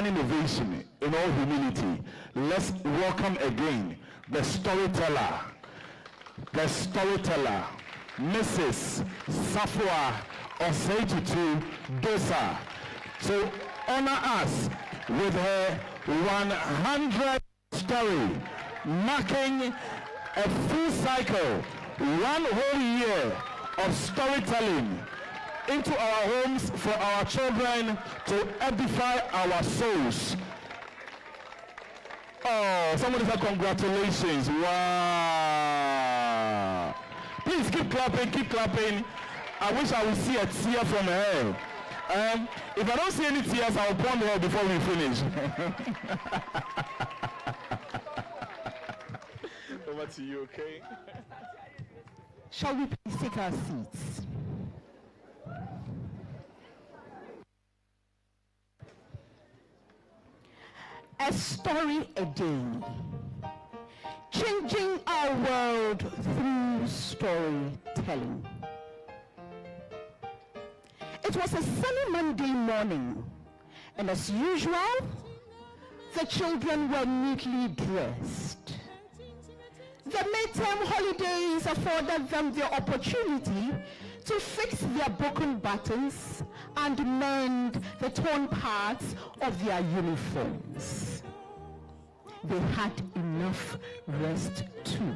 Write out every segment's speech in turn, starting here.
standing ovation in all humility, let's welcome again the storyteller, Mrs. Safoa Osei-Tutu Dossah, to honor us with her 100th story, marking a full cycle, one whole year of storytelling into our homes for our children to edify our souls. Oh, somebody said congratulations. Wow. Please keep clapping. I wish I would see a tear from her. If I don't see any tears, I'll pond her before we finish. Over to you, okay? Shall we please take our seats? A story a day, changing our world through storytelling. It was a sunny Monday morning, and as usual, the children were neatly dressed. The midterm holidays afforded them the opportunity to fix their broken buttons and mend the torn parts of their uniforms. They had enough rest too.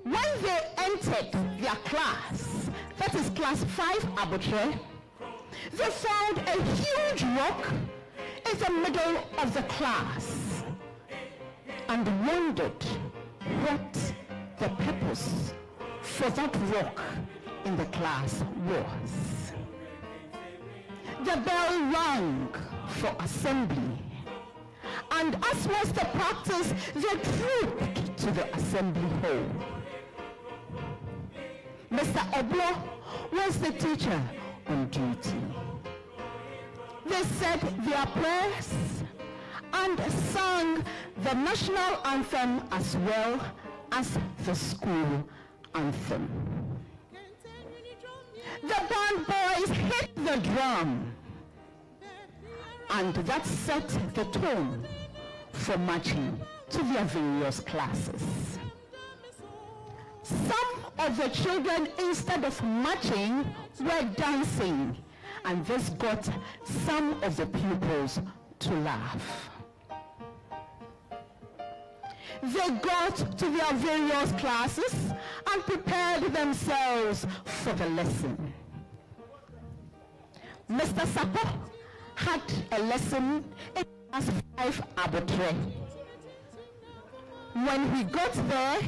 When they entered their class, that is class 5 Abotre, they found a huge rock in the middle of the class and wondered what the purpose for that rock in the class was. The bell rang for assembly, and as was the practice, they trooped to the assembly hall. Mr. Abotre was the teacher on duty. They said their prayers and sang the national anthem as well as the school anthem. The band boys hit the drum, and that set the tone for marching to their various classes. Some of the children, instead of marching, were dancing, and this got some of the pupils to laugh. They got to their various classes and prepared themselves for the lesson. Mr. Sapor had a lesson in class 5 Abotre. When he got there,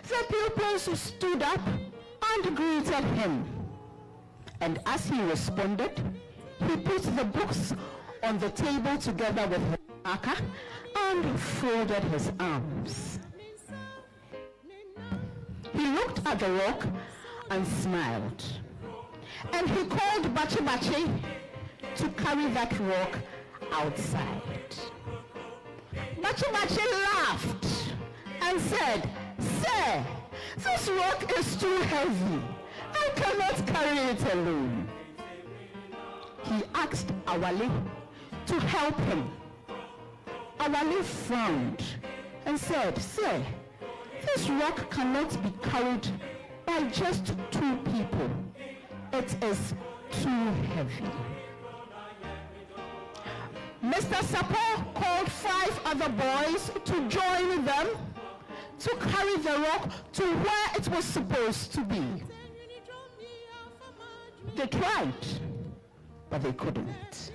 the pupils stood up and greeted him. And as he responded, he put the books on the table together with his marker and folded his arms. He looked at the rock and smiled. And he called Bachi Bachi to carry that rock outside. Bachi Bachi laughed and said, "Sir, this rock is too heavy. I cannot carry it alone." He asked Awale to help him. Awale frowned and said, "Sir, this rock cannot be carried by just 2 people. It is too heavy." Mr. Sapor called 5 other boys to join them to carry the rock to where it was supposed to be. They tried, but they couldn't.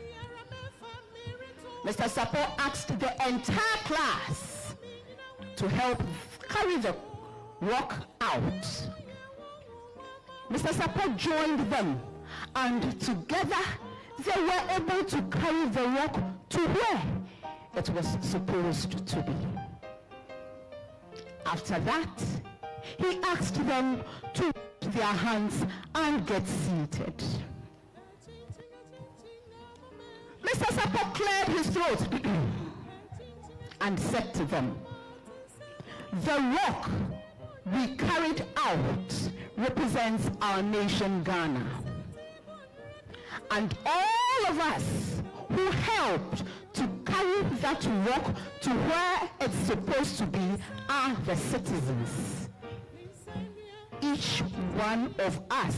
Mr. Sapor asked the entire class to help carry the rock out. Mr. Sapor joined them, and together they were able to carry the rock to where it was supposed to be. After that, he asked them to wash their hands and get seated. Mr. Sapor cleared his throat and said to them, "The rock we carried out represents our nation, Ghana. And all of us who helped to carry that rock to where it's supposed to be are the citizens. Each one of us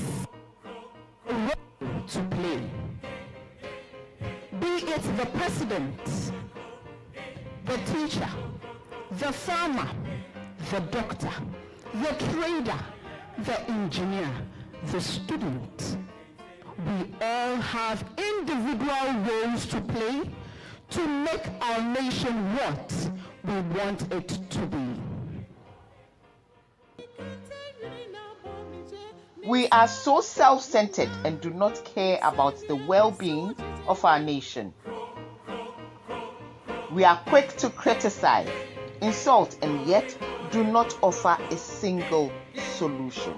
a role to play. Be it the president, the teacher, the farmer, the doctor, the trader, the engineer, the student. We all have individual roles to play to make our nation what we want it to be. We are so self-centered and do not care about the well-being of our nation. We are quick to criticize, insult, and yet do not offer a single solution.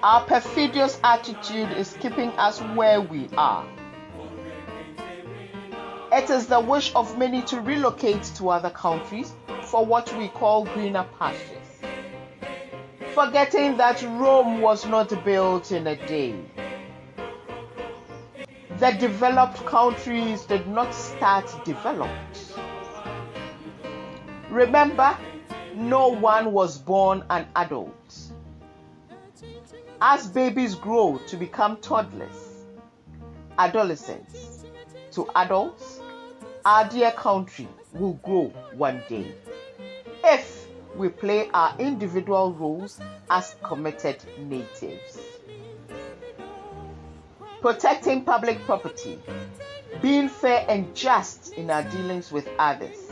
Our perfidious attitude is keeping us where we are. It is the wish of many to relocate to other countries for what we call greener pastures, forgetting that Rome was not built in a day. The developed countries did not start developed. Remember, no one was born an adult. As babies grow to become toddlers, adolescents, to adults, our dear country will grow one day if we play our individual roles as committed natives. Protecting public property, being fair and just in our dealings with others,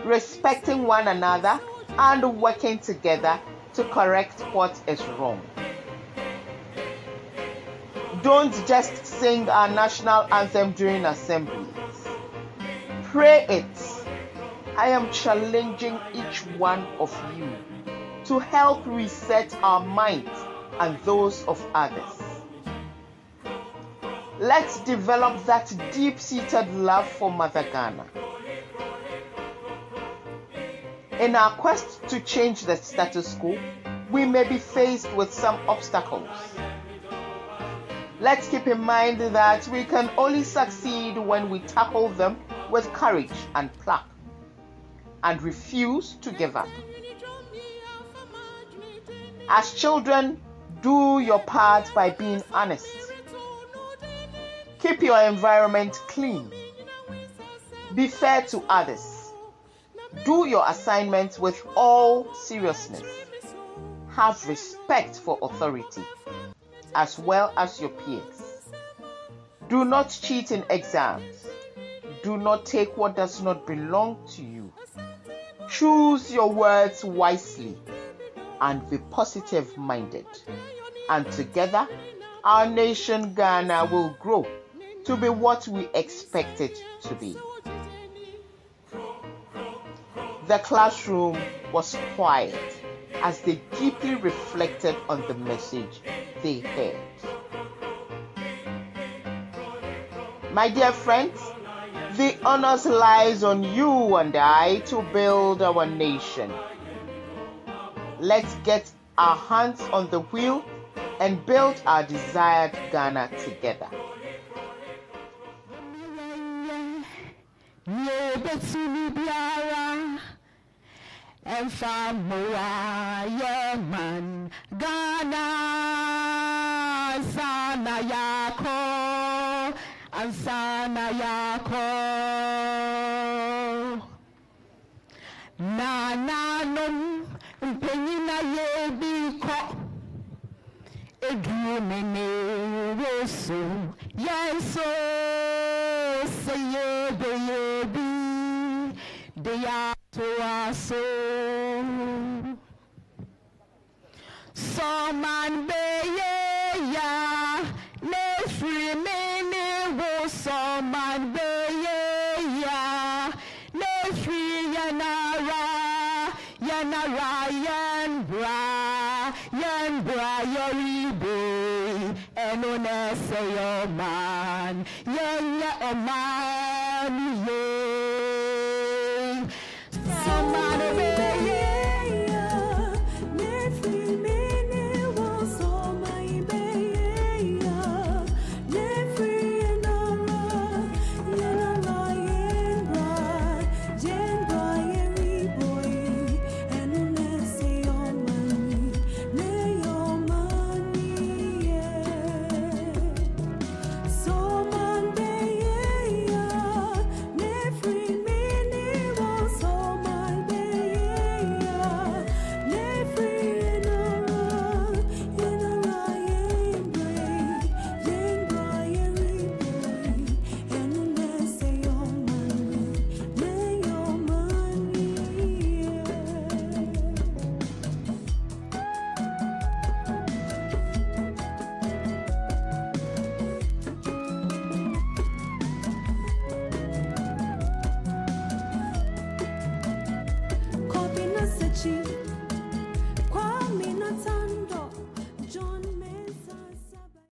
respecting one another, and working together to correct what is wrong. Don't just sing our national anthem during assemblies. Pray it. I am challenging each one of you to help reset our minds and those of others. Let's develop that deep-seated love for Mother Ghana. In our quest to change the status quo, we may be faced with some obstacles. Let's keep in mind that we can only succeed when we tackle them with courage and pluck and refuse to give up. As children, do your part by being honest. Keep your environment clean. Be fair to others. Do your assignments with all seriousness. Have respect for authority, as well as your peers. Do not cheat in exams. Do not take what does not belong to you. Choose your words wisely and be positive-minded. And together, our nation Ghana will grow to be what we expect it to be. The classroom was quiet as they deeply reflected on the message they heard. My dear friends, the honors lies on you and I to build our nation. Let's get our hands on the wheel and build our desired Ghana together. Ghana sana yako, ansana yako. Na nanom mpenyina yebiko, edumene woso yeso seyebe yebi deya toaso. Soman beye ya le free mene wo soman beye ya le free yanara yanbra yoribe enone say man yenya oman